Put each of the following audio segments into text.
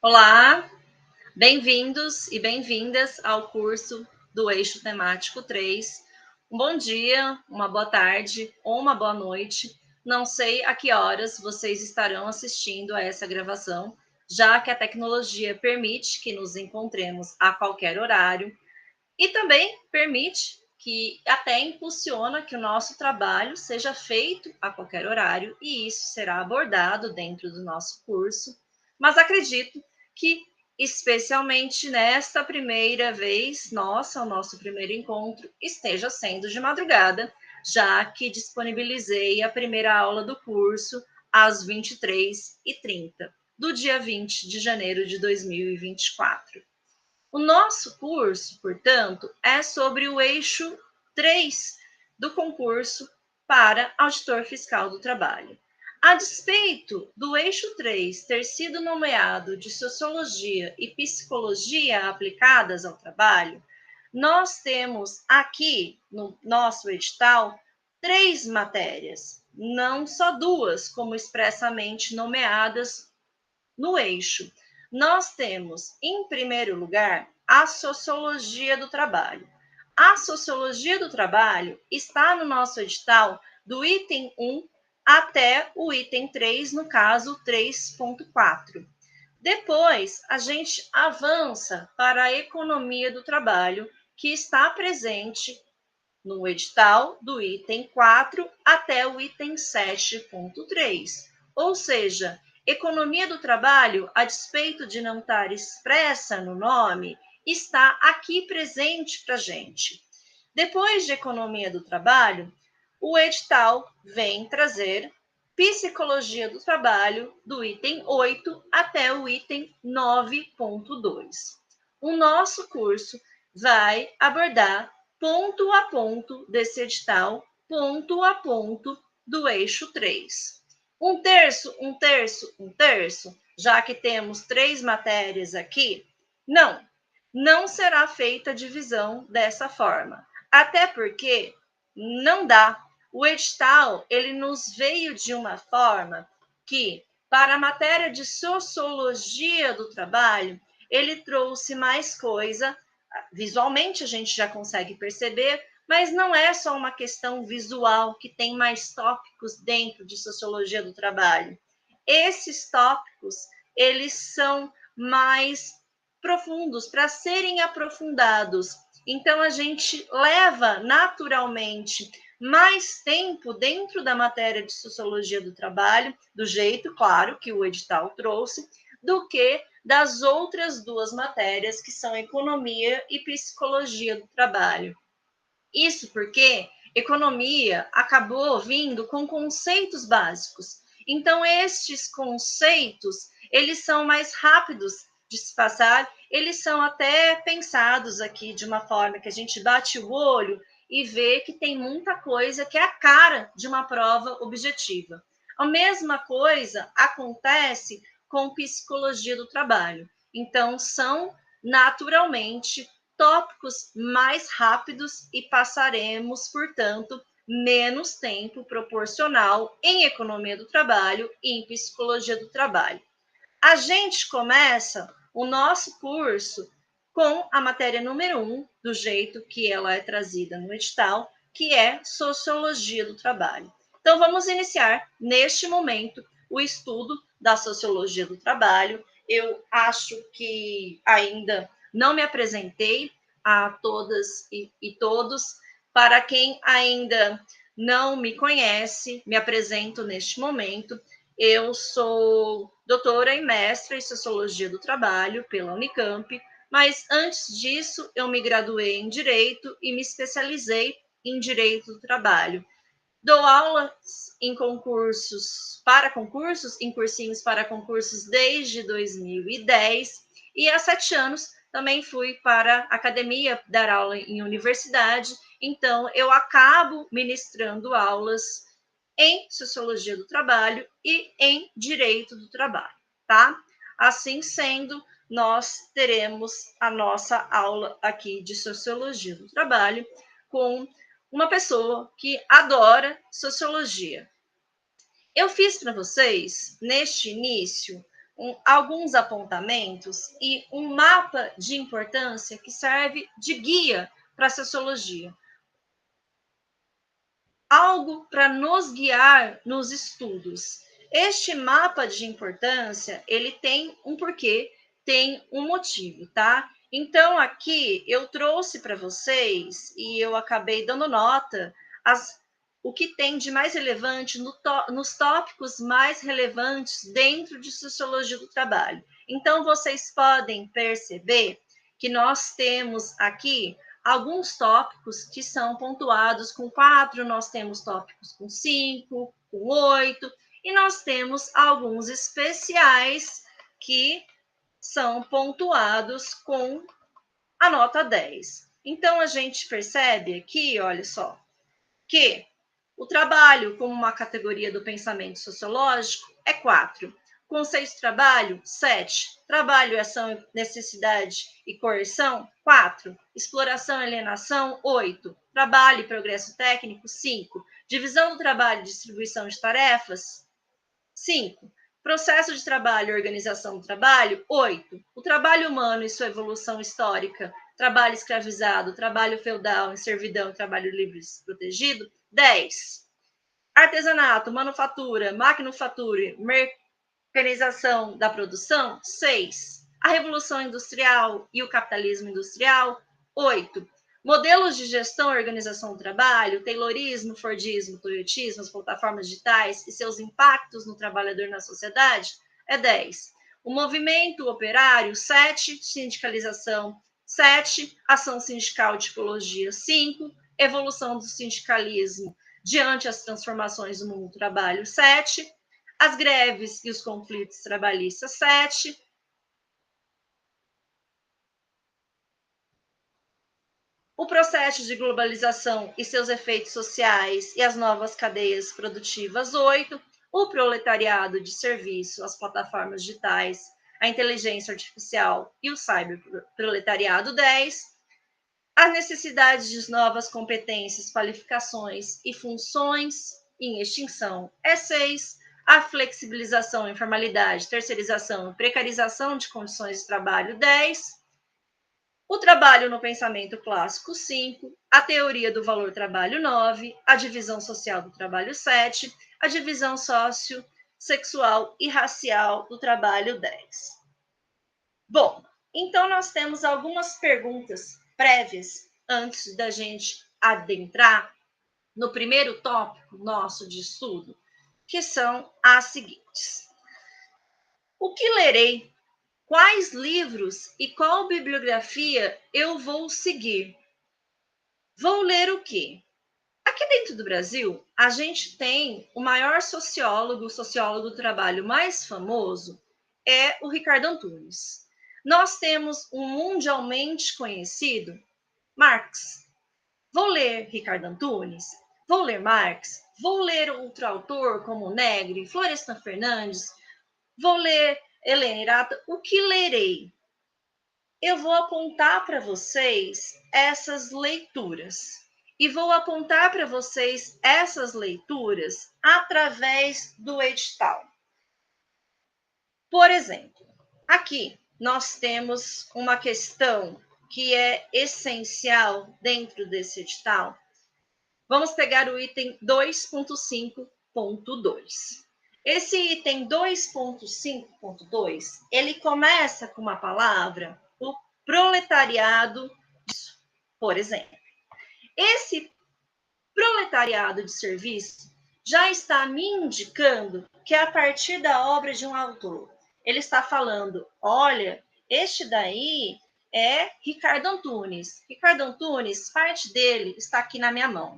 Olá, bem-vindos e bem-vindas ao curso do Eixo Temático 3. Um bom dia, uma boa tarde ou uma boa noite. Não sei a que horas vocês estarão assistindo a essa gravação, já que a tecnologia permite que nos encontremos a qualquer horário e também permite que até impulsiona que o nosso trabalho seja feito a qualquer horário e isso será abordado dentro do nosso curso. Mas acredito que, especialmente nesta primeira vez, o nosso primeiro encontro, esteja sendo de madrugada, já que disponibilizei a primeira aula do curso às 23h30, do dia 20 de janeiro de 2024. O nosso curso, portanto, é sobre o eixo 3 do concurso para auditor fiscal do trabalho. A despeito do eixo 3 ter sido nomeado de Sociologia e Psicologia aplicadas ao trabalho, nós temos aqui no nosso edital 3 matérias, não só 2, como expressamente nomeadas no eixo. Nós temos, em primeiro lugar, a sociologia do trabalho. A sociologia do trabalho está no nosso edital do item 1 até o item 3, no caso 3.4. Depois, a gente avança para a economia do trabalho, que está presente no edital do item 4 até o item 7.3. Ou seja, economia do trabalho, a despeito de não estar expressa no nome, está aqui presente para a gente. Depois de economia do trabalho, o edital vem trazer psicologia do trabalho, do item 8 até o item 9.2. O nosso curso vai abordar ponto a ponto desse edital, ponto a ponto do eixo 3. Um terço, já que temos 3 matérias aqui? Não será feita a divisão dessa forma. Até porque não dá. O edital, ele nos veio de uma forma que, para a matéria de sociologia do trabalho, ele trouxe mais coisa. Visualmente a gente já consegue perceber, mas não é só uma questão visual que tem mais tópicos dentro de sociologia do trabalho. Esses tópicos, eles são mais profundos, para serem aprofundados. Então a gente leva naturalmente mais tempo dentro da matéria de sociologia do trabalho, do jeito, claro, que o edital trouxe, do que das outras 2 matérias, que são economia e psicologia do trabalho. Isso porque economia acabou vindo com conceitos básicos. Então, estes conceitos, eles são mais rápidos de se passar, eles são até pensados aqui de uma forma que a gente bate o olho e vê que tem muita coisa que é a cara de uma prova objetiva. A mesma coisa acontece com psicologia do trabalho. Então, são naturalmente tópicos mais rápidos e passaremos, portanto, menos tempo proporcional em economia do trabalho e em psicologia do trabalho. A gente começa o nosso curso com a matéria número 1, do jeito que ela é trazida no edital, que é sociologia do trabalho. Então, vamos iniciar, neste momento, o estudo da sociologia do trabalho. Eu acho que ainda não me apresentei a todas e todos. Para quem ainda não me conhece, me apresento neste momento. Eu sou doutora e mestra em Sociologia do Trabalho pela Unicamp, mas antes disso eu me graduei em Direito e me especializei em Direito do Trabalho. Dou aulas em em cursinhos para concursos desde 2010 e há 7 anos também fui para a academia dar aula em universidade, então eu acabo ministrando aulas em Sociologia do Trabalho e em Direito do Trabalho, tá? Assim sendo, nós teremos a nossa aula aqui de Sociologia do Trabalho com uma pessoa que adora sociologia. Eu fiz para vocês, neste início, alguns apontamentos e um mapa de importância que serve de guia para a sociologia. Algo para nos guiar nos estudos. Este mapa de importância, ele tem um porquê, tem um motivo, tá? Então, aqui eu trouxe para vocês e eu acabei dando nota o que tem de mais relevante nos tópicos mais relevantes dentro de sociologia do trabalho. Então, vocês podem perceber que nós temos aqui alguns tópicos que são pontuados com 4, nós temos tópicos com 5, com 8, e nós temos alguns especiais que são pontuados com a nota 10. Então, a gente percebe aqui, olha só, que o trabalho como uma categoria do pensamento sociológico é 4. Conceito de trabalho, 7. Trabalho, ação, necessidade e coerção, 4. Exploração e alienação, 8. Trabalho e progresso técnico, 5. Divisão do trabalho e distribuição de tarefas, 5. Processo de trabalho e organização do trabalho, 8. O trabalho humano e sua evolução histórica, trabalho escravizado, trabalho feudal, em servidão, trabalho livre protegido, 10. Artesanato, manufatura, maquinofatura, mecanização da produção, 6. A revolução industrial e o capitalismo industrial, 8. Modelos de gestão e organização do trabalho, Taylorismo, Fordismo, Toyotismo, as plataformas digitais e seus impactos no trabalhador e na sociedade, é 10. O movimento operário, 7. Sindicalização, 7. Ação sindical, tipologia, 5. Evolução do sindicalismo diante as transformações do mundo do trabalho, 7. As greves e os conflitos trabalhistas, 7. O processo de globalização e seus efeitos sociais e as novas cadeias produtivas, 8. O proletariado de serviço, as plataformas digitais, a inteligência artificial e o cyberproletariado, 10. A necessidade de novas competências, qualificações e funções em extinção, é 6. A flexibilização, informalidade, terceirização e precarização de condições de trabalho, 10. O trabalho no pensamento clássico, 5. A teoria do valor-trabalho, 9. A divisão social do trabalho, 7. A divisão sexual e racial do trabalho, 10. Bom, então nós temos algumas perguntas prévias antes da gente adentrar no primeiro tópico nosso de estudo, que são as seguintes. O que lerei? Quais livros e qual bibliografia eu vou seguir? Vou ler o quê? Aqui dentro do Brasil, a gente tem o maior sociólogo do trabalho mais famoso, é o Ricardo Antunes. Nós temos um mundialmente conhecido, Marx. Vou ler Ricardo Antunes, vou ler Marx, vou ler outro autor como Negri, Florestan Fernandes, vou ler Helena Irata. O que lerei? Eu vou apontar para vocês essas leituras. E vou apontar para vocês essas leituras através do edital. Por exemplo, aqui nós temos uma questão que é essencial dentro desse edital. Vamos pegar o item 2.5.2. Esse item 2.5.2, ele começa com uma palavra, o proletariado, por exemplo. Esse proletariado de serviço já está me indicando que é a partir da obra de um autor. Ele está falando, olha, este daí é Ricardo Antunes. Ricardo Antunes, parte dele está aqui na minha mão.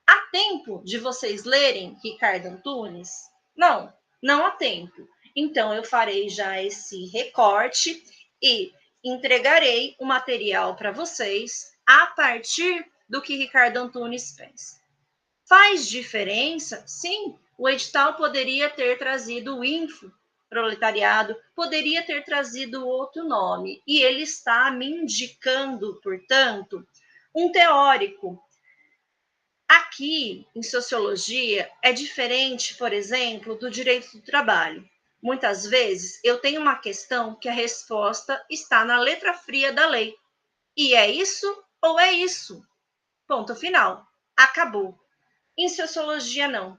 Há tempo de vocês lerem Ricardo Antunes? Não, não há tempo. Então, eu farei já esse recorte e entregarei o material para vocês a partir do que Ricardo Antunes pensa. Faz diferença? Sim, o edital poderia ter trazido o info, proletariado, poderia ter trazido outro nome, e ele está me indicando, portanto, um teórico. Aqui, em sociologia, é diferente, por exemplo, do direito do trabalho. Muitas vezes eu tenho uma questão que a resposta está na letra fria da lei. E é isso ou é isso? Ponto final. Acabou. Em sociologia, não.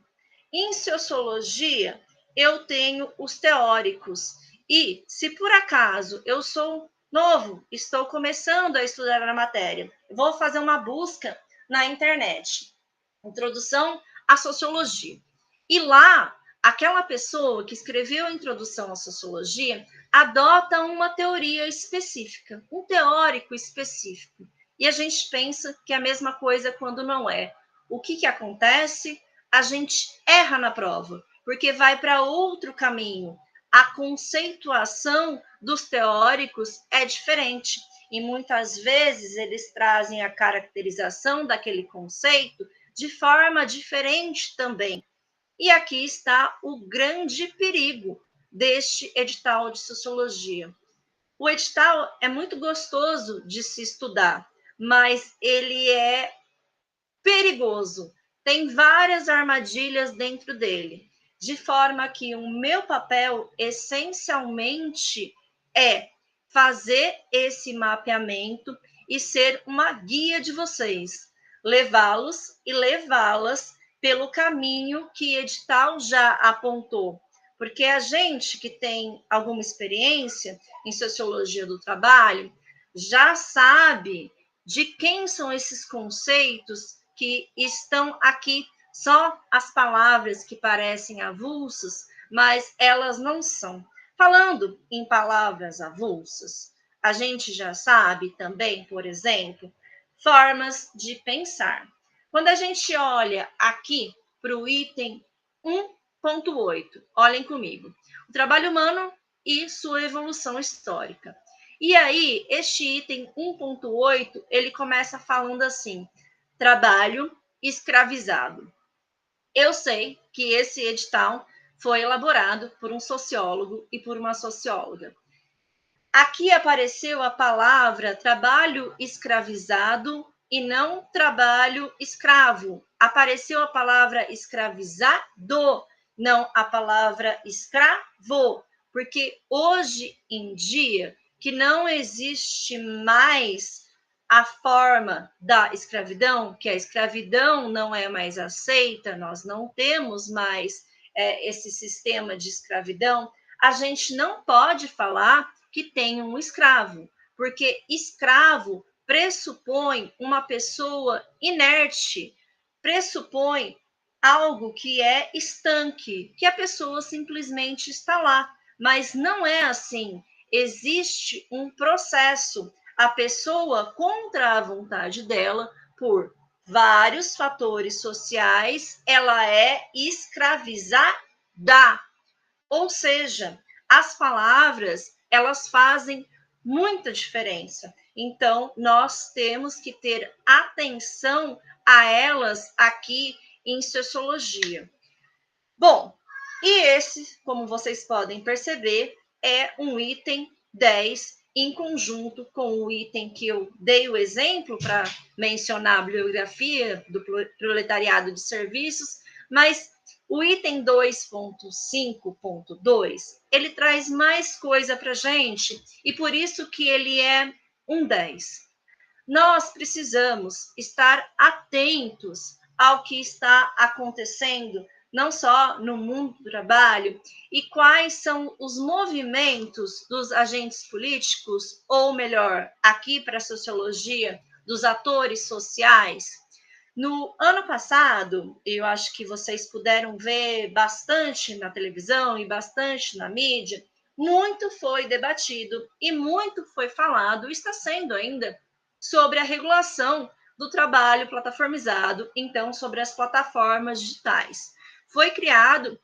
Em sociologia, eu tenho os teóricos. E, se por acaso eu sou novo, estou começando a estudar a matéria, vou fazer uma busca na internet. Introdução à Sociologia. E lá, aquela pessoa que escreveu a Introdução à Sociologia adota uma teoria específica, um teórico específico. E a gente pensa que é a mesma coisa quando não é. O que acontece? A gente erra na prova, porque vai para outro caminho. A conceituação dos teóricos é diferente. E muitas vezes eles trazem a caracterização daquele conceito de forma diferente também. E aqui está o grande perigo deste edital de sociologia. O edital é muito gostoso de se estudar, mas ele é perigoso. Tem várias armadilhas dentro dele, de forma que o meu papel essencialmente é fazer esse mapeamento e ser uma guia de vocês, levá-los e levá-las pelo caminho que o edital já apontou. Porque a gente que tem alguma experiência em sociologia do trabalho já sabe de quem são esses conceitos que estão aqui, só as palavras que parecem avulsas, mas elas não são. Falando em palavras avulsas, a gente já sabe também, por exemplo, formas de pensar. Quando a gente olha aqui para o item 1.8, olhem comigo, o trabalho humano e sua evolução histórica. E aí, este item 1.8, ele começa falando assim: trabalho escravizado. Eu sei que esse edital foi elaborado por um sociólogo e por uma socióloga. Aqui apareceu a palavra trabalho escravizado e não trabalho escravo. Apareceu a palavra escravizado, não a palavra escravo, porque hoje em dia que não existe mais a forma da escravidão, que a escravidão não é mais aceita, nós não temos mais esse sistema de escravidão, a gente não pode falar que tem um escravo, porque escravo pressupõe uma pessoa inerte, pressupõe algo que é estanque, que a pessoa simplesmente está lá, mas não é assim. Existe um processo. A pessoa, contra a vontade dela, por vários fatores sociais, ela é escravizada. Ou seja, as palavras, elas fazem muita diferença. Então, nós temos que ter atenção a elas aqui em sociologia. Bom, e esse, como vocês podem perceber, é um item 10 em conjunto com o item que eu dei o exemplo para mencionar a bibliografia do proletariado de serviços, mas o item 2.5.2, ele traz mais coisa para a gente e por isso que ele é um 10. Nós precisamos estar atentos ao que está acontecendo, não só no mundo do trabalho, e quais são os movimentos dos agentes políticos, ou melhor, aqui para a sociologia, dos atores sociais. No ano passado, eu acho que vocês puderam ver bastante na televisão e bastante na mídia, muito foi debatido e muito foi falado, está sendo ainda, sobre a regulação do trabalho plataformizado, então sobre as plataformas digitais. Foi criado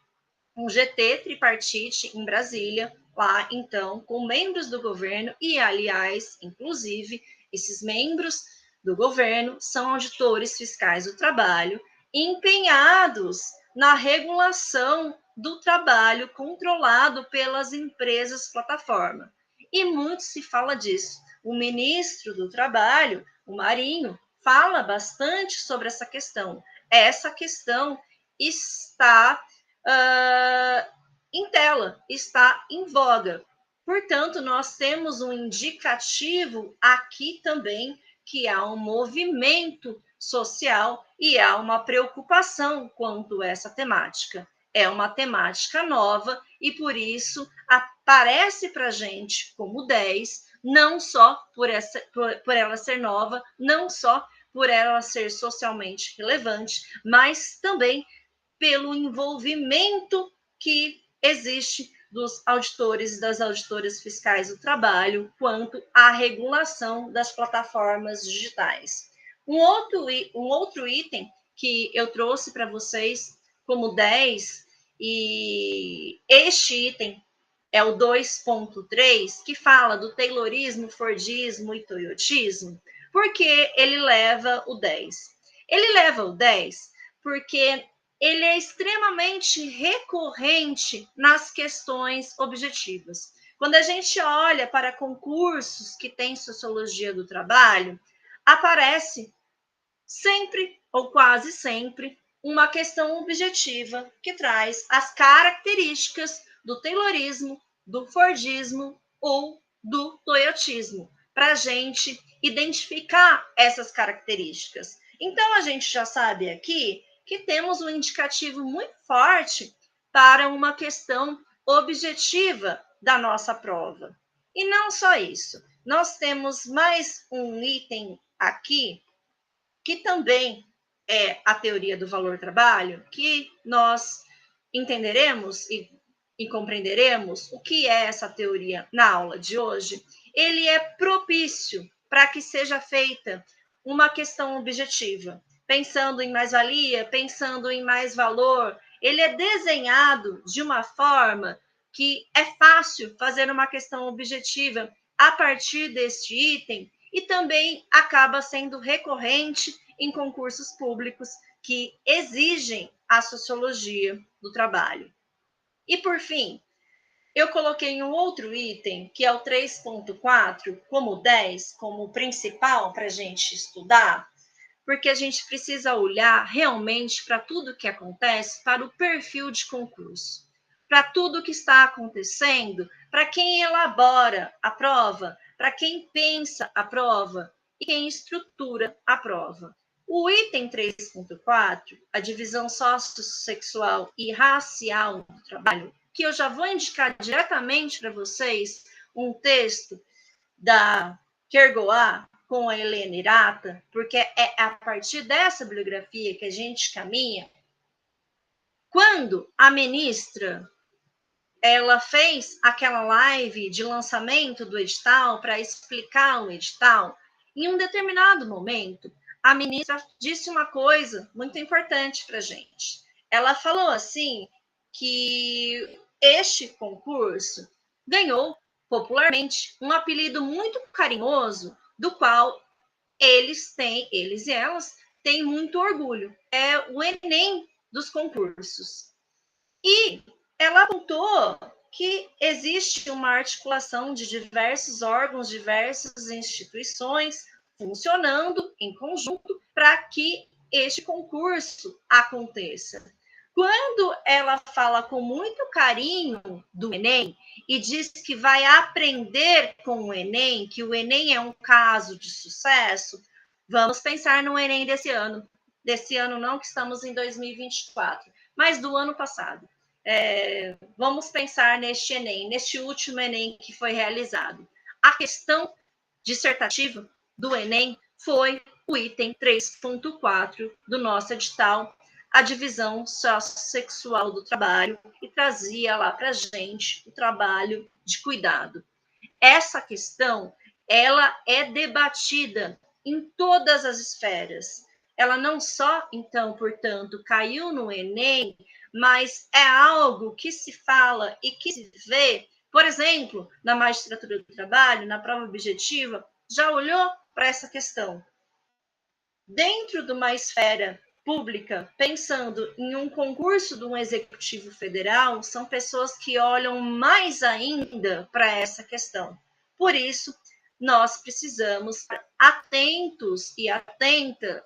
um GT tripartite em Brasília, lá então, com membros do governo e, aliás, inclusive, esses membros do governo são auditores fiscais do trabalho, empenhados na regulação do trabalho controlado pelas empresas plataforma. E muito se fala disso. O ministro do Trabalho, o Marinho, fala bastante sobre essa questão. Essa questão está em tela ela está em voga. Portanto, nós temos um indicativo aqui também que há um movimento social e há uma preocupação quanto a essa temática. É uma temática nova e, por isso, aparece para a gente como 10, não só por ela ser nova, não só por ela ser socialmente relevante, mas também pelo envolvimento que existe dos auditores e das auditoras fiscais do trabalho quanto à regulação das plataformas digitais. Um outro item que eu trouxe para vocês como 10, e este item é o 2.3, que fala do Taylorismo, Fordismo e Toyotismo, porque ele leva o 10. Ele leva o 10 porque ele é extremamente recorrente nas questões objetivas. Quando a gente olha para concursos que têm sociologia do trabalho, aparece sempre ou quase sempre uma questão objetiva que traz as características do Taylorismo, do Fordismo ou do Toyotismo, para a gente identificar essas características. Então, a gente já sabe aqui que temos um indicativo muito forte para uma questão objetiva da nossa prova. E não só isso, nós temos mais um item aqui que também é a teoria do valor-trabalho, que nós entenderemos e compreenderemos o que é essa teoria na aula de hoje. Ele é propício para que seja feita uma questão objetiva, pensando em mais-valia, pensando em mais valor. Ele é desenhado de uma forma que é fácil fazer uma questão objetiva a partir deste item e também acaba sendo recorrente em concursos públicos que exigem a sociologia do trabalho. E, por fim, eu coloquei um outro item, que é o 3.4, como 10, como principal para a gente estudar, porque a gente precisa olhar realmente para tudo que acontece, para o perfil de concurso, para tudo que está acontecendo, para quem elabora a prova, para quem pensa a prova e quem estrutura a prova. O item 3.4, a divisão sociossexual e racial do trabalho, que eu já vou indicar diretamente para vocês um texto da Kergoá com a Helena Irata, porque é a partir dessa bibliografia que a gente caminha. Quando a ministra ela fez aquela live de lançamento do edital para explicar o edital, em um determinado momento, a ministra disse uma coisa muito importante para a gente. Ela falou assim que este concurso ganhou popularmente um apelido muito carinhoso, do qual eles e elas têm muito orgulho. É o Enem dos concursos. E ela apontou que existe uma articulação de diversos órgãos, diversas instituições funcionando em conjunto para que este concurso aconteça. Quando ela fala com muito carinho do Enem e diz que vai aprender com o Enem, que o Enem é um caso de sucesso, vamos pensar no Enem desse ano. Desse ano não, que estamos em 2024, mas do ano passado. Vamos pensar neste Enem, neste último Enem que foi realizado. A questão dissertativa do Enem foi o item 3.4 do nosso edital, a divisão sociossexual do trabalho, e trazia lá para a gente o trabalho de cuidado. Essa questão, ela é debatida em todas as esferas. Ela não só, então, portanto, caiu no Enem, mas é algo que se fala e que se vê, por exemplo, na magistratura do trabalho, na prova objetiva, já olhou para essa questão. Dentro de uma esfera pública, pensando em um concurso de um executivo federal, são pessoas que olham mais ainda para essa questão. Por isso, nós precisamos estar atentos e atenta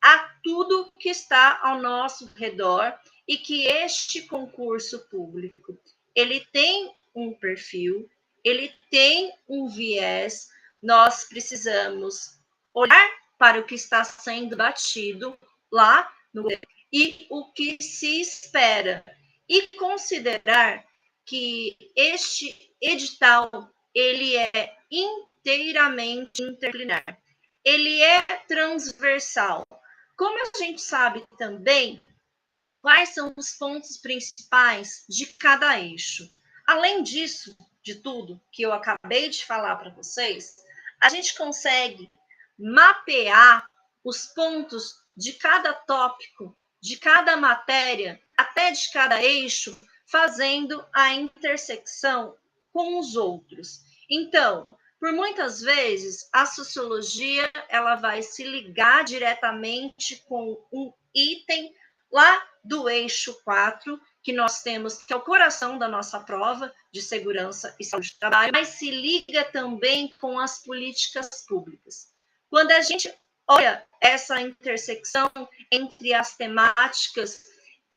a tudo que está ao nosso redor e que este concurso público ele tem um perfil, ele tem um viés, nós precisamos olhar para o que está sendo batido lá no e o que se espera e considerar que este edital ele é inteiramente interdisciplinar, ele é transversal. Como a gente sabe também quais são os pontos principais de cada eixo. Além disso, de tudo que eu acabei de falar para vocês, a gente consegue mapear os pontos de cada tópico, de cada matéria, até de cada eixo, fazendo a intersecção com os outros. Então, por muitas vezes, a sociologia ela vai se ligar diretamente com um item lá do eixo 4, que nós temos, que é o coração da nossa prova de segurança e saúde do trabalho, mas se liga também com as políticas públicas. Quando a gente olha essa intersecção entre as temáticas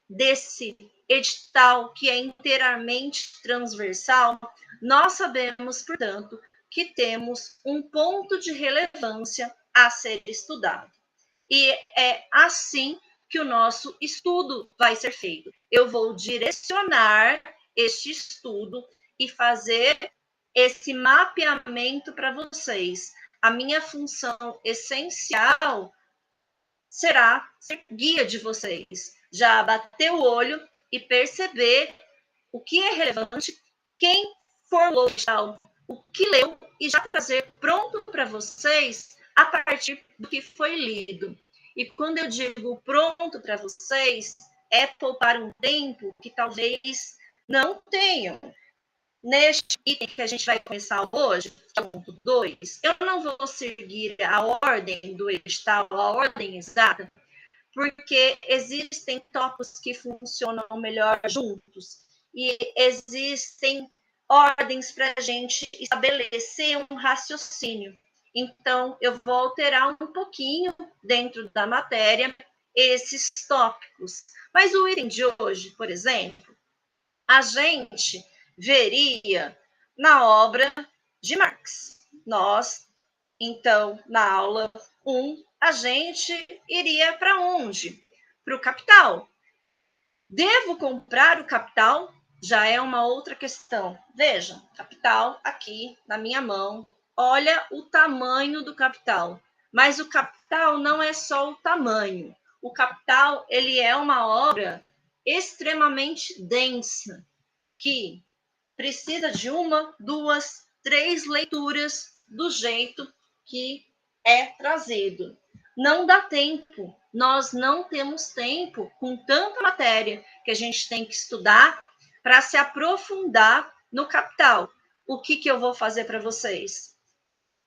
desse edital, que é inteiramente transversal, nós sabemos, portanto, que temos um ponto de relevância a ser estudado. E é assim que o nosso estudo vai ser feito. Eu vou direcionar este estudo e fazer esse mapeamento para vocês. A minha função essencial será ser guia de vocês, já bater o olho e perceber o que é relevante, quem formou o que leu e já trazer pronto para vocês a partir do que foi lido. E quando eu digo pronto para vocês, é poupar um tempo que talvez não tenham. Neste item que a gente vai começar hoje, que é o ponto 2, eu não vou seguir a ordem do edital, a ordem exata, porque existem tópicos que funcionam melhor juntos e existem ordens para a gente estabelecer um raciocínio. Então, eu vou alterar um pouquinho dentro da matéria esses tópicos. Mas o item de hoje, por exemplo, a gente veria na obra de Marx. Nós, então, na aula 1, a gente iria para onde? Para o Capital. Devo comprar o Capital? Já é uma outra questão. Veja, Capital aqui na minha mão. Olha o tamanho do Capital. Mas o Capital não é só o tamanho. O Capital, ele é uma obra extremamente densa, que precisa de uma, duas, três leituras do jeito que é trazido. Não dá tempo, nós não temos tempo com tanta matéria que a gente tem que estudar para se aprofundar no Capital. O que eu vou fazer para vocês?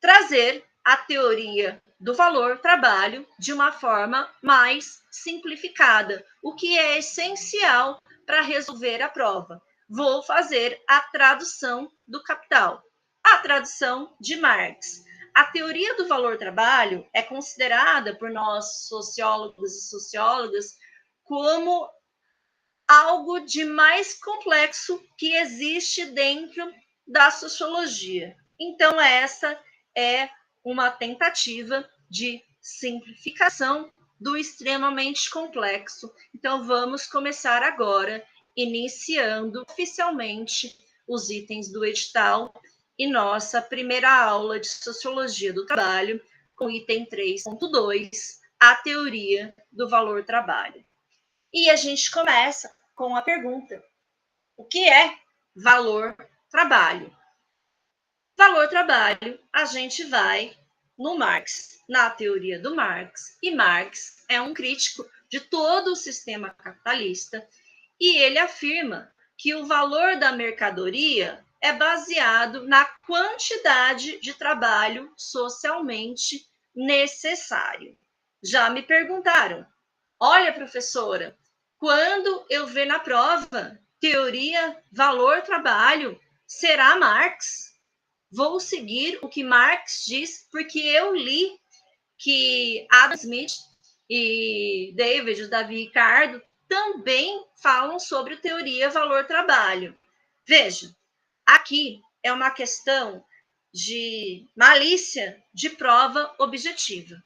Trazer a teoria do valor trabalho de uma forma mais simplificada, o que é essencial para resolver a prova. Vou fazer a tradução do Capital, a tradução de Marx. A teoria do valor trabalho é considerada por nós sociólogos e sociólogas como algo de mais complexo que existe dentro da sociologia. Então, essa é uma tentativa de simplificação do extremamente complexo. Então, vamos começar agora, iniciando oficialmente os itens do edital e nossa primeira aula de Sociologia do Trabalho, com o item 3.2, a teoria do valor trabalho. E a gente começa com a pergunta: o que é valor trabalho? Valor trabalho, a gente vai no Marx, na teoria do Marx, e Marx é um crítico de todo o sistema capitalista, e ele afirma que o valor da mercadoria é baseado na quantidade de trabalho socialmente necessário. Já me perguntaram: olha, professora, quando eu ver na prova teoria, valor, trabalho, será Marx? Vou seguir o que Marx diz, porque eu li que Adam Smith e David, Davi Ricardo também falam sobre teoria, valor, trabalho. Veja, aqui é uma questão de malícia de prova objetiva.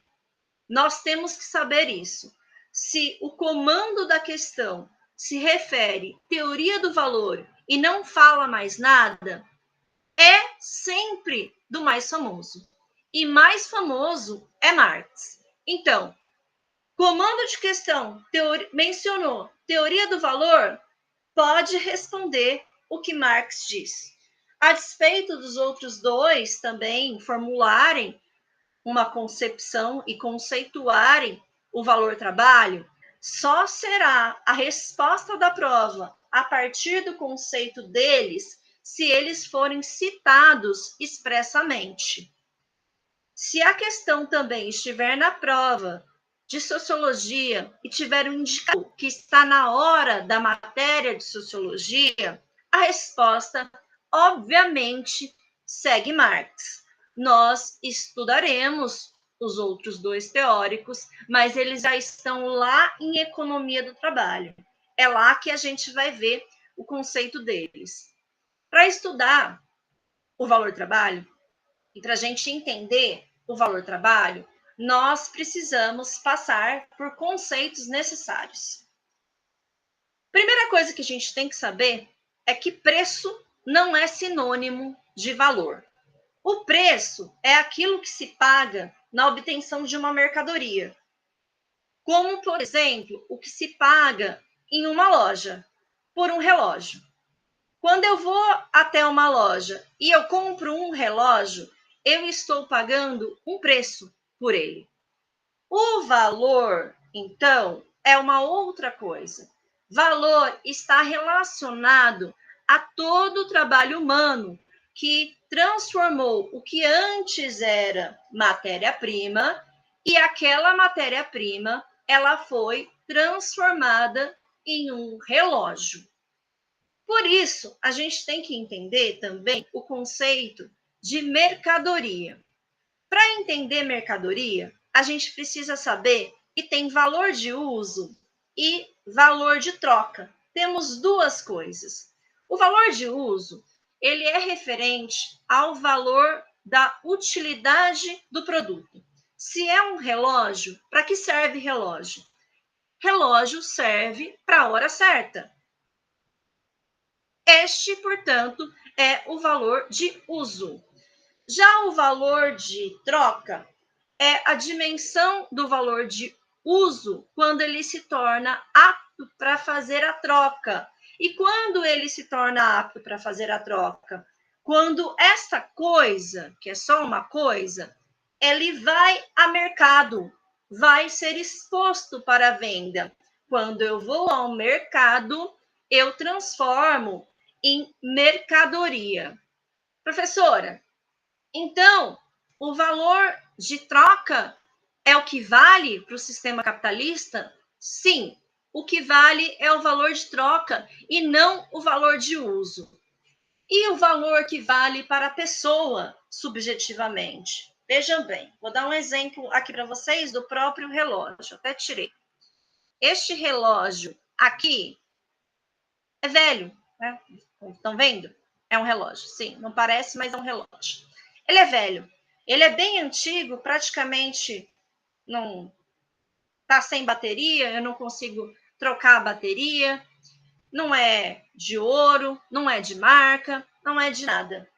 Nós temos que saber isso. Se o comando da questão se refere teoria do valor e não fala mais nada, é sempre do mais famoso. E mais famoso é Marx. Então, comando de questão mencionou teoria do valor, pode responder o que Marx diz. A despeito dos outros dois também formularem uma concepção e conceituarem o valor trabalho, só será a resposta da prova a partir do conceito deles se eles forem citados expressamente. Se a questão também estiver na prova de sociologia e tiver um indicador que está na hora da matéria de sociologia, a resposta, obviamente, segue Marx. Nós estudaremos os outros dois teóricos, mas eles já estão lá em economia do trabalho. É lá que a gente vai ver o conceito deles. Para estudar o valor trabalho e para a gente entender o valor trabalho, nós precisamos passar por conceitos necessários. Primeira coisa que a gente tem que saber é que preço não é sinônimo de valor. O preço é aquilo que se paga na obtenção de uma mercadoria, como, por exemplo, o que se paga em uma loja por um relógio. Quando eu vou até uma loja e eu compro um relógio, eu estou pagando um preço por ele. O valor, então, é uma outra coisa. Valor está relacionado a todo o trabalho humano que transformou o que antes era matéria-prima e aquela matéria-prima ela foi transformada em um relógio. Por isso, a gente tem que entender também o conceito de mercadoria. Para entender mercadoria, a gente precisa saber que tem valor de uso e valor de troca. Temos duas coisas. O valor de uso, ele é referente ao valor da utilidade do produto. Se é um relógio, para que serve relógio? Relógio serve para a hora certa. Este, portanto, é o valor de uso. Já o valor de troca é a dimensão do valor de uso quando ele se torna apto para fazer a troca. E quando ele se torna apto para fazer a troca? Quando essa coisa, que é só uma coisa, ele vai a mercado, vai ser exposto para venda. Quando eu vou ao mercado, eu transformo em mercadoria. Professora, então, o valor de troca é o que vale para o sistema capitalista? Sim, o que vale é o valor de troca e não o valor de uso. E o valor que vale para a pessoa, subjetivamente? Vejam bem, vou dar um exemplo aqui para vocês do próprio relógio. Até tirei. Este relógio aqui é velho, né? Estão vendo? É um relógio, sim, não parece, mas é um relógio. Ele é velho, ele é bem antigo, praticamente não está sem bateria, eu não consigo trocar a bateria, não é de ouro, não é de marca, não é de nada.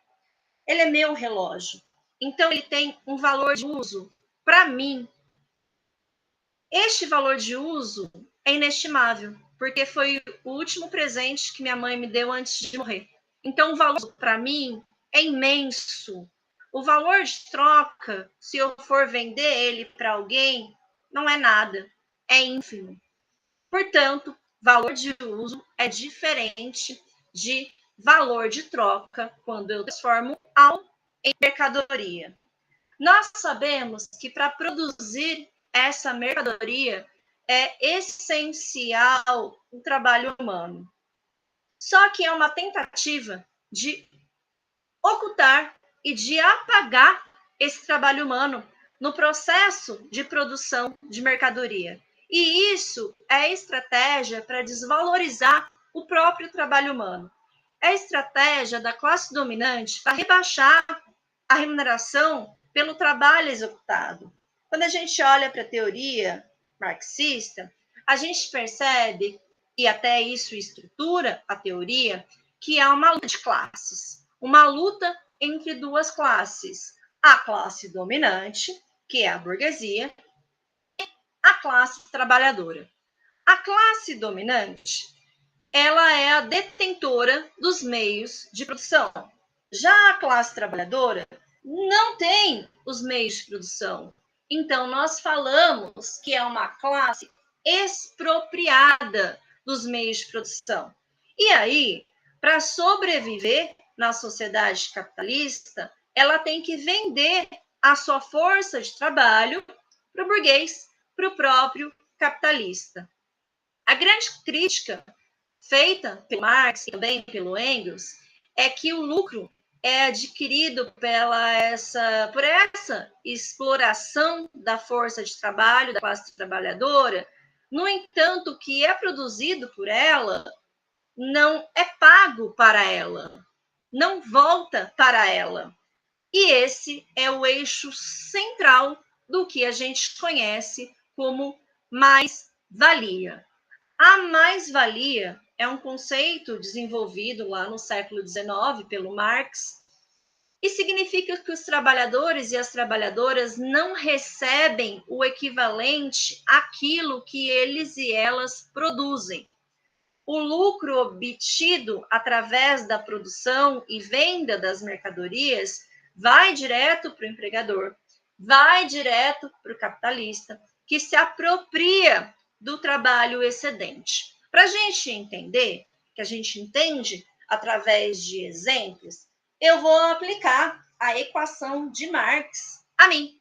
Ele é meu relógio, então ele tem um valor de uso para mim. Este valor de uso é inestimável, porque foi o último presente que minha mãe me deu antes de morrer. Então, o valor para mim é imenso. O valor de troca, se eu for vender ele para alguém, não é nada, é ínfimo. Portanto, valor de uso é diferente de valor de troca quando eu transformo algo em mercadoria. Nós sabemos que para produzir essa mercadoria é essencial o trabalho humano. Só que é uma tentativa de ocultar e de apagar esse trabalho humano no processo de produção de mercadoria. E isso é estratégia para desvalorizar o próprio trabalho humano. é a estratégia da classe dominante para rebaixar a remuneração pelo trabalho executado. Quando a gente olha para a teoria marxista, a gente percebe, e até isso estrutura a teoria, que há uma luta de classes, uma luta entre duas classes, a classe dominante, que é a burguesia, e a classe trabalhadora. A classe dominante, ela é a detentora dos meios de produção. Já a classe trabalhadora não tem os meios de produção. Então, nós falamos que é uma classe expropriada dos meios de produção. E aí, para sobreviver na sociedade capitalista, ela tem que vender a sua força de trabalho para o burguês, para o próprio capitalista. A grande crítica feita pelo Marx e também pelo Engels é que o lucro é adquirido por essa exploração da força de trabalho da classe trabalhadora. No entanto, o que é produzido por ela não é pago para ela, não volta para ela. E esse é o eixo central do que a gente conhece como mais-valia. A mais-valia é um conceito desenvolvido lá no século XIX pelo Marx e significa que os trabalhadores e as trabalhadoras não recebem o equivalente àquilo que eles e elas produzem. O lucro obtido através da produção e venda das mercadorias vai direto para o empregador, vai direto para o capitalista, que se apropria do trabalho excedente. Para a gente entender, que a gente entende através de exemplos, eu vou aplicar a equação de Marx a mim.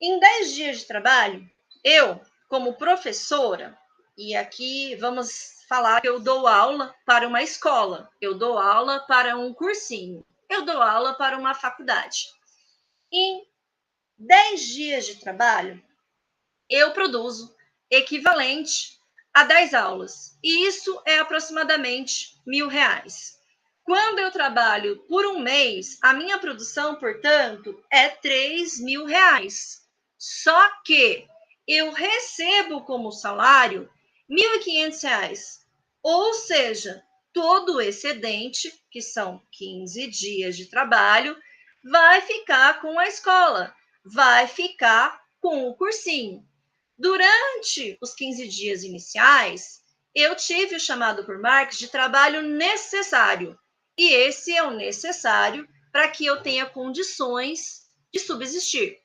Em 10 dias de trabalho, eu, como professora, e aqui vamos falar que eu dou aula para uma escola, eu dou aula para um cursinho, eu dou aula para uma faculdade. Em 10 dias de trabalho, eu produzo equivalente a 10 aulas. E isso é aproximadamente R$ 1.000. Quando eu trabalho por um mês, a minha produção, portanto, é R$ 3.000. Só que eu recebo como salário R$ 1.500. Ou seja, todo o excedente, que são 15 dias de trabalho, vai ficar com a escola, vai ficar com o cursinho. Durante os 15 dias iniciais, eu tive o chamado por Marx de trabalho necessário. E esse é o necessário para que eu tenha condições de subsistir.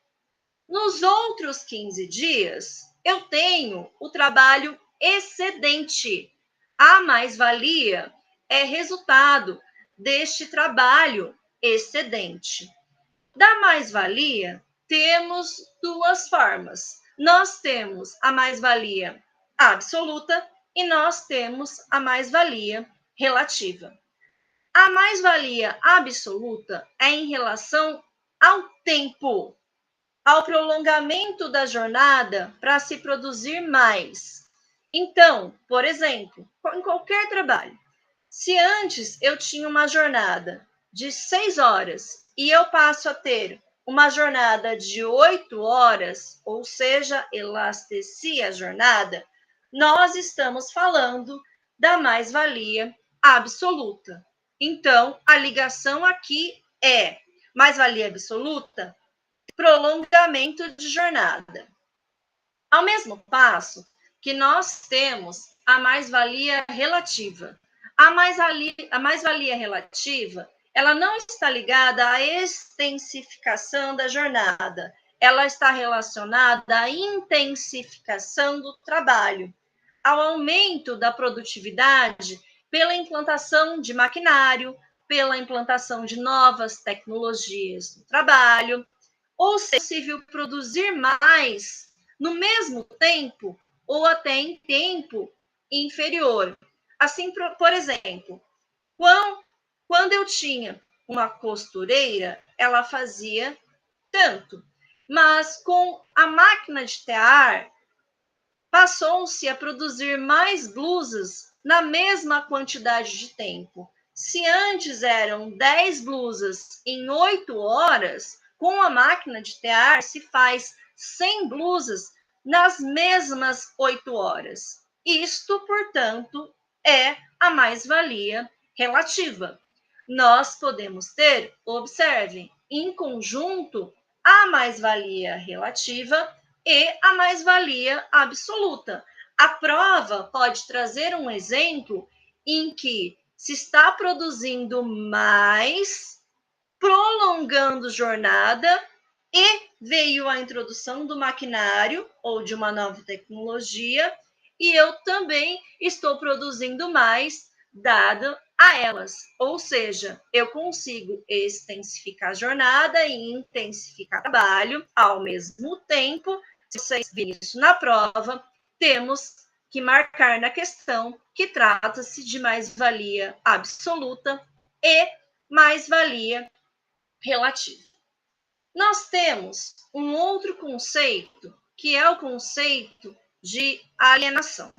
Nos outros 15 dias, eu tenho o trabalho excedente. A mais-valia é resultado deste trabalho excedente. Da mais-valia, temos duas formas. Nós temos a mais-valia absoluta e nós temos a mais-valia relativa. A mais-valia absoluta é em relação ao tempo, ao prolongamento da jornada para se produzir mais. Então, por exemplo, em qualquer trabalho, se antes eu tinha uma jornada de 6 horas e eu passo a ter uma jornada de 8 horas, ou seja, elastecia a jornada, nós estamos falando da mais-valia absoluta. Então, a ligação aqui é mais-valia absoluta, prolongamento de jornada. Ao mesmo passo que nós temos a mais-valia relativa. A mais-valia relativa, ela não está ligada à extensificação da jornada, ela está relacionada à intensificação do trabalho, ao aumento da produtividade pela implantação de maquinário, pela implantação de novas tecnologias do trabalho, ou seja, é possível produzir mais no mesmo tempo ou até em tempo inferior. Assim, por exemplo, quando eu tinha uma costureira, ela fazia tanto, mas com a máquina de tear, passou-se a produzir mais blusas na mesma quantidade de tempo. Se antes eram 10 blusas em 8 horas, com a máquina de tear se faz 100 blusas nas mesmas 8 horas. Isto, portanto, é a mais-valia relativa. Nós podemos ter, observem, em conjunto, a mais-valia relativa e a mais-valia absoluta. A prova pode trazer um exemplo em que se está produzindo mais, prolongando jornada, e veio a introdução do maquinário ou de uma nova tecnologia, e eu também estou produzindo mais, dado a elas. Ou seja, eu consigo extensificar a jornada e intensificar o trabalho ao mesmo tempo. Se vocês virem isso na prova, temos que marcar na questão que trata-se de mais-valia absoluta e mais-valia relativa. Nós temos um outro conceito, que é o conceito de alienação.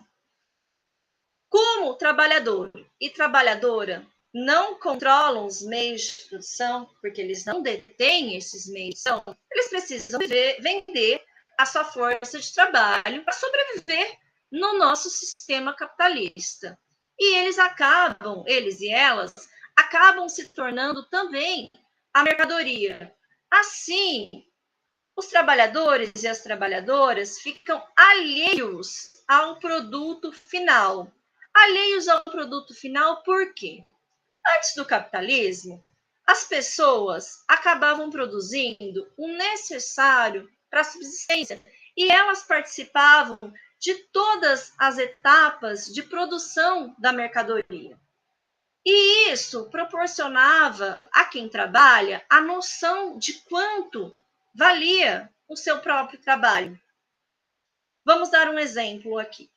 Como trabalhador e trabalhadora não controlam os meios de produção, porque eles não detêm esses meios de produção, eles precisam vender a sua força de trabalho para sobreviver no nosso sistema capitalista. E eles e elas, acabam se tornando também a mercadoria. Assim, os trabalhadores e as trabalhadoras ficam alheios ao produto final. Alheios ao produto final por quê? Antes do capitalismo, as pessoas acabavam produzindo o necessário para a subsistência e elas participavam de todas as etapas de produção da mercadoria. E isso proporcionava a quem trabalha a noção de quanto valia o seu próprio trabalho. Vamos dar um exemplo aqui.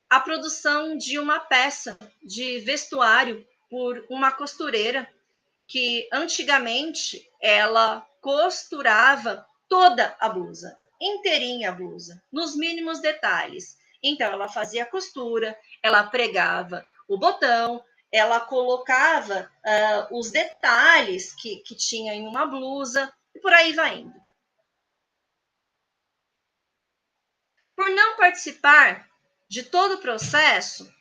A produção de uma peça de vestuário por uma costureira que antigamente ela costurava toda a blusa, inteirinha a blusa, nos mínimos detalhes. Então ela fazia a costura, ela pregava o botão, ela colocava os detalhes que tinha em uma blusa e por aí vai indo. Por não participar de todo o processo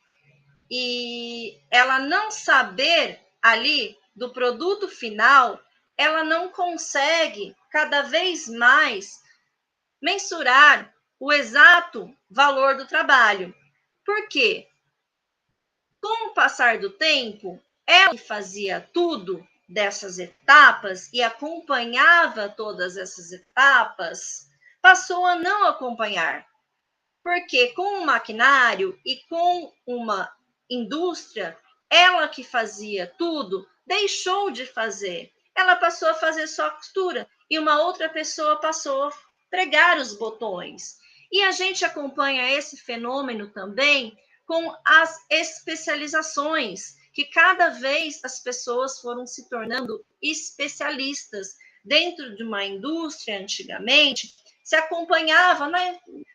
e ela não saber ali do produto final, ela não consegue cada vez mais mensurar o exato valor do trabalho. Por quê? Com o passar do tempo, ela que fazia tudo dessas etapas e acompanhava todas essas etapas, passou a não acompanhar. Porque com o maquinário e com uma indústria, ela que fazia tudo, deixou de fazer. Ela passou a fazer só a costura e uma outra pessoa passou a pregar os botões. E a gente acompanha esse fenômeno também com as especializações, que cada vez as pessoas foram se tornando especialistas. Dentro de uma indústria, antigamente, se acompanhava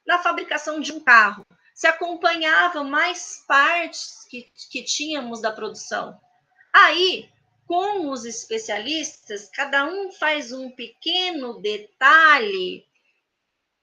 na fabricação de um carro, se acompanhava mais partes que tínhamos da produção. Aí, com os especialistas, cada um faz um pequeno detalhe,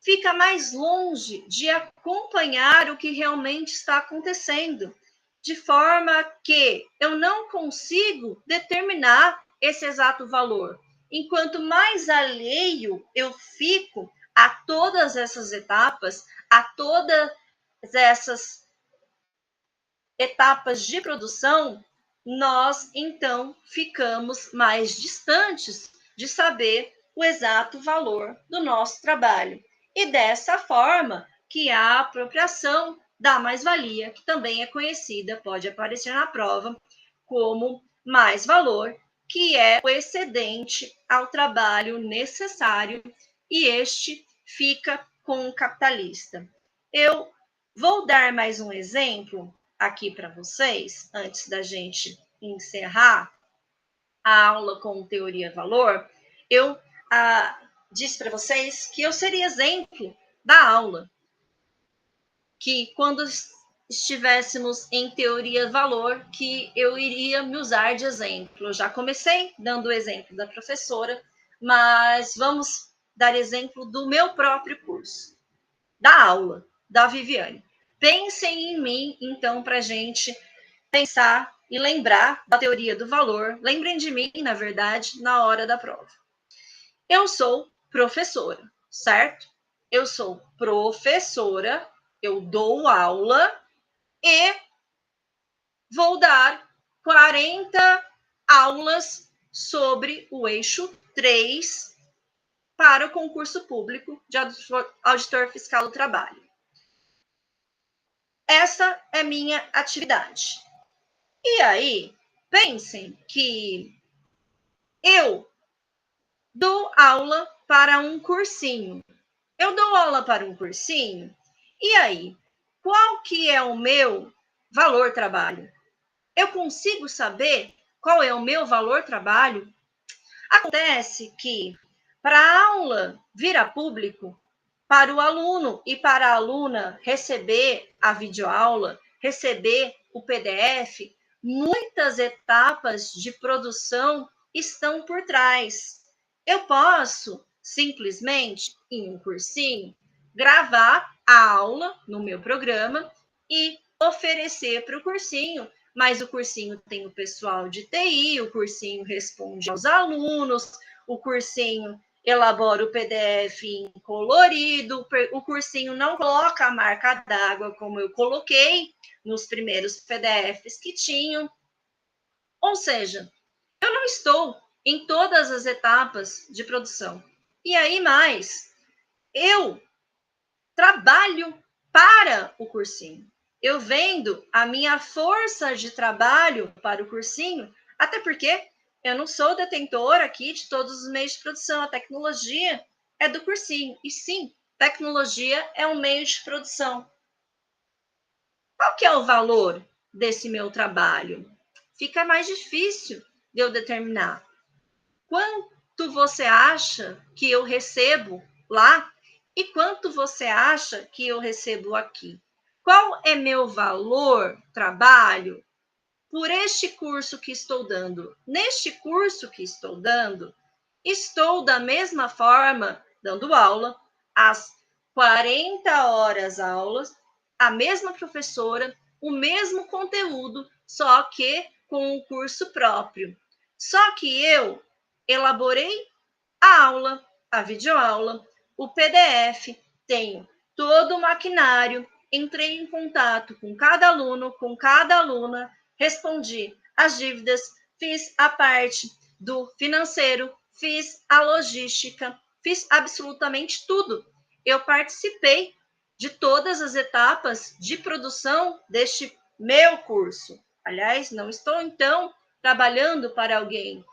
fica mais longe de acompanhar o que realmente está acontecendo, de forma que eu não consigo determinar esse exato valor. Enquanto mais alheio eu fico a todas essas etapas, a todas essas etapas de produção, nós então ficamos mais distantes de saber o exato valor do nosso trabalho. E dessa forma que a apropriação da mais-valia, que também é conhecida, pode aparecer na prova como mais-valor, que é o excedente ao trabalho necessário, e este fica com o capitalista. Eu vou dar mais um exemplo aqui para vocês, antes da gente encerrar a aula com teoria-valor. Eu disse para vocês que eu seria exemplo da aula, que quando estivéssemos em teoria-valor, que eu iria me usar de exemplo. Eu já comecei dando o exemplo da professora, mas vamos dar exemplo do meu próprio curso, da aula, da Viviane. Pensem em mim, então, para a gente pensar e lembrar da teoria do valor. Lembrem de mim, na verdade, na hora da prova. Eu sou professora, certo? Eu sou professora, eu dou aula e vou dar 40 aulas sobre o eixo 3 para o concurso público de auditor fiscal do trabalho. Essa é minha atividade. E aí, pensem que eu dou aula para um cursinho. Eu dou aula para um cursinho. E aí, qual que é o meu valor trabalho? Eu consigo saber qual é o meu valor trabalho? Acontece que, para a aula vir a público, para o aluno e para a aluna receber a videoaula, receber o PDF, muitas etapas de produção estão por trás. Eu posso, simplesmente, em um cursinho, gravar a aula no meu programa e oferecer para o cursinho, mas o cursinho tem o pessoal de TI, o cursinho responde aos alunos, o cursinho elabora o PDF em colorido, o cursinho não coloca a marca d'água como eu coloquei nos primeiros PDFs que tinham. Ou seja, eu não estou em todas as etapas de produção. E aí mais, eu trabalho para o cursinho. Eu vendo a minha força de trabalho para o cursinho, até porque eu não sou detentora aqui de todos os meios de produção. A tecnologia é do cursinho. E sim, tecnologia é um meio de produção. Qual que é o valor desse meu trabalho? Fica mais difícil de eu determinar. Quanto você acha que eu recebo lá e quanto você acha que eu recebo aqui? Qual é meu valor trabalho por este curso que estou dando? Neste curso que estou dando, estou da mesma forma dando aula, às 40 horas aulas, a mesma professora, o mesmo conteúdo, só que com um curso próprio. Só que eu elaborei a aula, a videoaula, o PDF, tenho todo o maquinário, entrei em contato com cada aluno, com cada aluna, respondi as dívidas, fiz a parte do financeiro, fiz a logística, fiz absolutamente tudo. Eu participei de todas as etapas de produção deste meu curso. Aliás, não estou, então, trabalhando para alguém.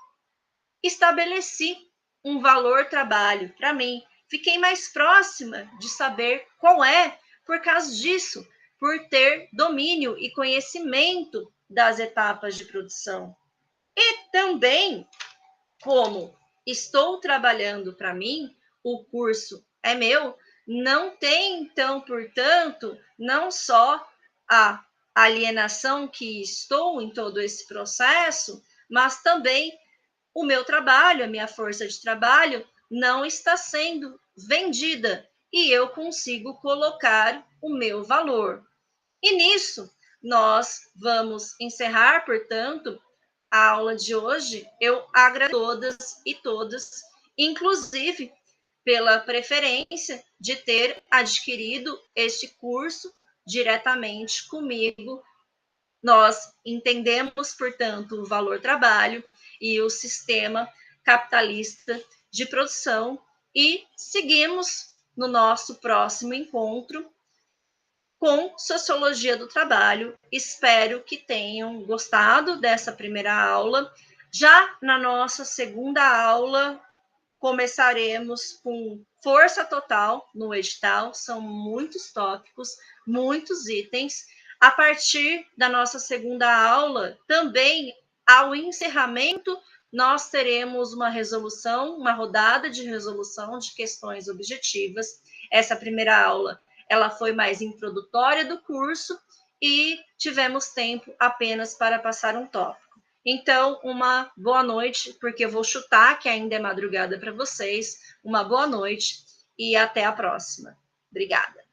Estabeleci um valor trabalho para mim. Fiquei mais próxima de saber qual é, por causa disso, por ter domínio e conhecimento das etapas de produção. E também, como estou trabalhando para mim, o curso é meu, não tem, então, portanto, não só a alienação que estou em todo esse processo, mas também o meu trabalho, a minha força de trabalho, não está sendo vendida e eu consigo colocar o meu valor. E nisso, nós vamos encerrar, portanto, a aula de hoje. Eu agradeço a todas e todos, inclusive pela preferência de ter adquirido este curso diretamente comigo. Nós entendemos, portanto, o valor trabalho e o sistema capitalista de produção e seguimos no nosso próximo encontro com Sociologia do Trabalho. Espero que tenham gostado dessa primeira aula. Já na nossa segunda aula, começaremos com força total no edital, são muitos tópicos, muitos itens. A partir da nossa segunda aula, também ao encerramento, nós teremos uma resolução, uma rodada de resolução de questões objetivas. Essa primeira aula, ela foi mais introdutória do curso, e tivemos tempo apenas para passar um tópico. Então, uma boa noite, porque eu vou chutar que ainda é madrugada para vocês. Uma boa noite e até a próxima. Obrigada.